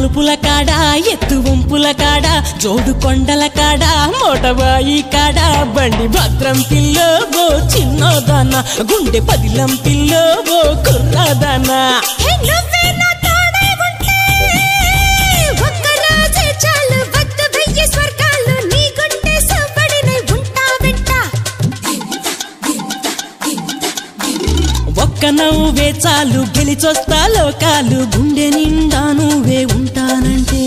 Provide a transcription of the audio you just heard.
మలుపుల కాడ ఎత్తు వంపుల కాడ జోడు కొండల కాడ మోటబాయి కాడ బండి భద్రం పిల్లో ఓ చిన్నదాన గుండె పదిలం పిల్లో ఓ కుర్రదానా ఒక్క నవ్వే చాలు గెలిచొస్తా లోకాలు గుండె నిండా నువ్వే ఉంటానంటే